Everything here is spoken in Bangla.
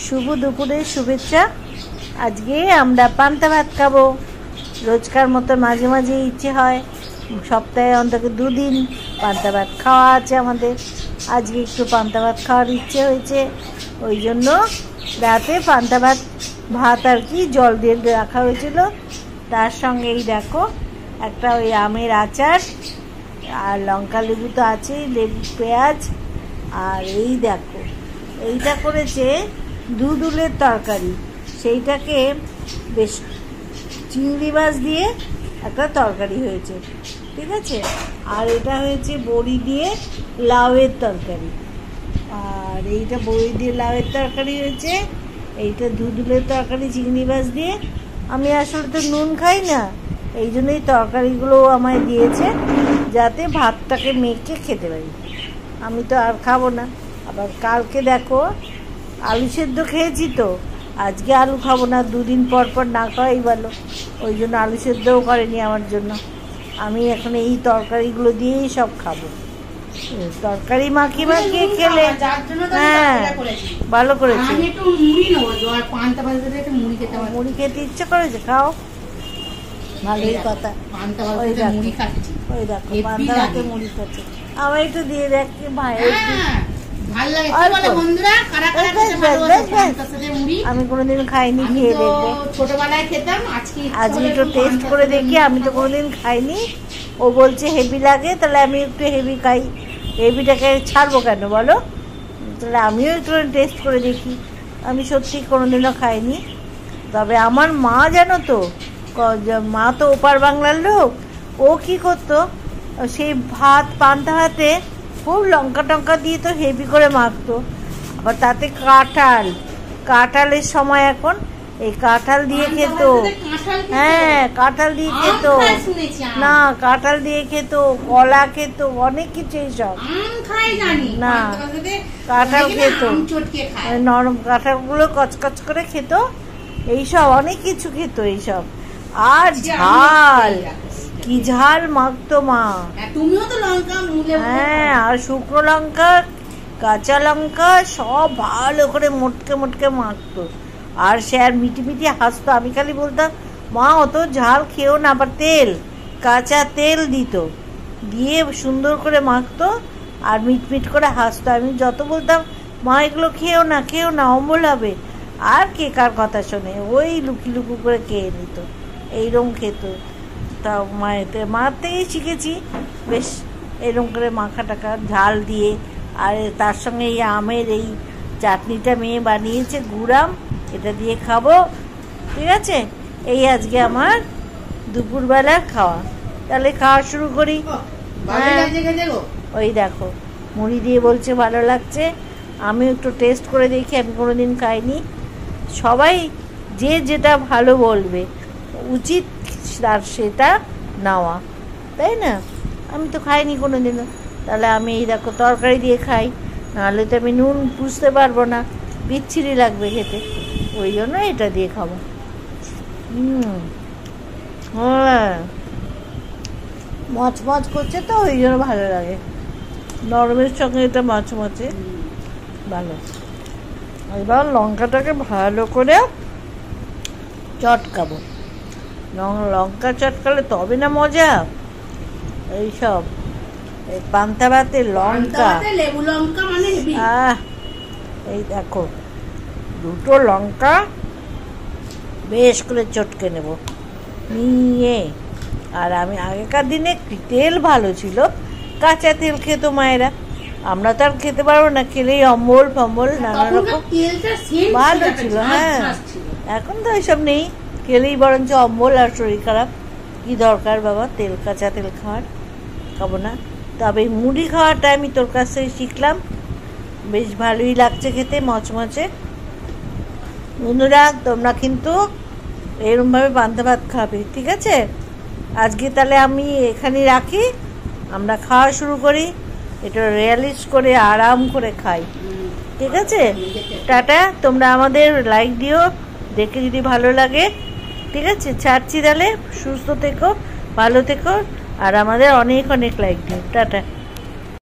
শুভ দুপুরের শুভেচ্ছা। আজকে আমরা পান্তা ভাত খাবো। রোজকার মতো মাঝে মাঝে ইচ্ছে হয়, সপ্তাহে অন্তত 2 দিন পান্তা ভাত খাওয়া আছে আমাদের। আজকে একটু পান্তা ভাত খাওয়ার ইচ্ছে হয়েছে, ওই জন্য রাতে পান্তা ভাত আর কি জল দিয়ে রাখা হয়েছিল। তার সঙ্গে এই দেখো একটা ওই আমের আচার, আর লঙ্কা লেবু তো আছেই, লেবু পেঁয়াজ, আর এই দেখো এইটা করেছে দুধুলের তরকারি। সেইটাকে বেশ চিংড়ি মাছ দিয়ে একটা তরকারি হয়েছে, ঠিক আছে। আর এটা হয়েছে বড়ি দিয়ে লাউয়ের তরকারি, আর এইটা বড়ি দিয়ে লাউয়ের তরকারি হয়েছে। এইটা দুধুলের তরকারি চিংড়ি মাছ দিয়ে। আমি আসলে তো নুন খাই না, এই জন্যই তরকারিগুলো আমায় দিয়েছে যাতে ভাতটাকে মেখে খেতে পারি। আমি তো আর খাবো না। আবার কালকে দেখো আলু সেদ্ধ খেয়েছি, তো আজকে আলু খাবো না, 2 দিন পর পর না খাওয়াই ভালো। ওই জন্য আলু সেদ্ধও করেনি আমার জন্য। আমি এখন এই তরকারিগুলো দিয়েই সব খাবো। তরকারি মাখিয়ে খেলে হ্যাঁ ভালো করেছে। মুড়ি খেতে ইচ্ছে করেছে, খাও, ভালোই কথা। ওই দেখো পান্তা ভাতে মুড়ি খাচ্ছে। আমার একটু দিয়ে দেখ ভাই, আমি কোনোদিন খাইনি, খেয়ে দেখবো। ছোটবেলায় খেতাম, আজকে একটু টেস্ট করে দেখি। আমি তো কোনোদিন খাইনি, ও বলছে হেভি লাগে, তাহলে আমি একটু হেভি খাই। হেভিটাকে ছাড়বো কেন বলো? তাহলে আমিও একটু টেস্ট করে দেখি। আমি সত্যি কোনোদিনও খাইনি। তবে আমার মা জানো তো, মা তো ওপার বাংলার লোক, ও কি করতো, সেই পান্তা ভাতে খুব লঙ্কা টঙ্কা দিয়ে তো হেভি করে মাখতো। আবার তাতে কাঁঠালের সময় এখন, এই কাঁঠাল দিয়ে খেত। হ্যাঁ কাঁঠাল দিয়ে খেত, না কাঁঠাল দিয়ে খেত, কলা খেত, অনেক কিছু। এইসব না, কাঁঠাল খেত, নরম কাঁঠালগুলো কচকচ করে খেত, এইসব অনেক কিছু খেত এইসব। আর ঝাল, কি ঝাল মাখতো মা। হ্যাঁ, আর শুকনো লঙ্কা, কাঁচা লঙ্কা সব ভালো করে মোটকে মাখতো। আর সে আর মিটি হাসতো। আমি খালি বলতাম মা অত ঝাল খেও না। আবার কাঁচা তেল দিত, দিয়ে সুন্দর করে মাখতো আর মিট করে হাসতো। আমি যত বলতাম মা এগুলো খেও না অম্বল হবে, আর কে কার কথা শোনে, ওই লুকু করে খেয়ে নিত। এইরকম খেত। তা মার থেকেই শিখেছি বেশ এরকম করে মাখা টাকা ঝাল দিয়ে। আর তার সঙ্গে এই আমের এই চাটনিটা মেয়ে বানিয়েছে, গুড়াম, এটা দিয়ে খাবো, ঠিক আছে। এই আজকে আমার দুপুরবেলার খাওয়া। তাহলে খাওয়া শুরু করি। ওই দেখো মুড়ি দিয়ে বলছে ভালো লাগছে। আমি একটু টেস্ট করে দেখি, আমি কোনোদিন খাইনি। সবাই যে যেটা ভালো বলবে উচিত আর সেটা নেওয়া, তাই না? আমি তো খাইনি কোনোদিনও, তাহলে আমি এই দেখো তরকারি দিয়ে খাই, নাহলে তো আমি নুন বুঝতে পারবো না, বিচ্ছিরি লাগবে খেতে। ওই জন্য এটা দিয়ে খাবো। হ্যাঁ মচমচ করছে তো, ওই জন্য ভালো লাগে। নরমের সঙ্গে এটা মচমচে ভালো। এবার লঙ্কাটাকে ভালো করে চটকাবো। লঙ্কা চটকালে তবে না মজা। এইসব এই পান্তা ভাতে লঙ্কা, এই দেখো 2টো লঙ্কা বেশ করে চটকে নেব নিয়ে। আর আমি আগেকার দিনে তেল ভালো ছিল, কাঁচা তেল খেত মায়েরা, আমরা তো আর খেতে পারবো না, খেলেই অম্বল ফম্বল নানা রকম ভালো ছিল। হ্যাঁ এখন তো এইসব নেই, খেলেই বরঞ্চ অম্বল আর শরীর খারাপ। কি দরকার বাবা কাঁচা তেল খাওয়ার, খাবো না। তবে মুড়ি খাওয়াটা আমি তোর কাছ থেকে শিখলাম, বেশ ভালোই লাগছে খেতে, মচমচে। বন্ধুরা তোমরা কিন্তু এরকমভাবে পান্তা ভাত খাবে, ঠিক আছে। আজকে তাহলে আমি এখানেই রাখি, আমরা খাওয়া শুরু করি। এটা রিয়ালিস্ট করে আরাম করে খাই, ঠিক আছে। টাটা। তোমরা আমাদের লাইক দিও, দেখে যদি ভালো লাগে, ঠিক আছে। ছাড়ছি তাহলে, সুস্থ থেকো, ভালো থেকো, আর আমাদের অনেক লাইক দিও। টাটা।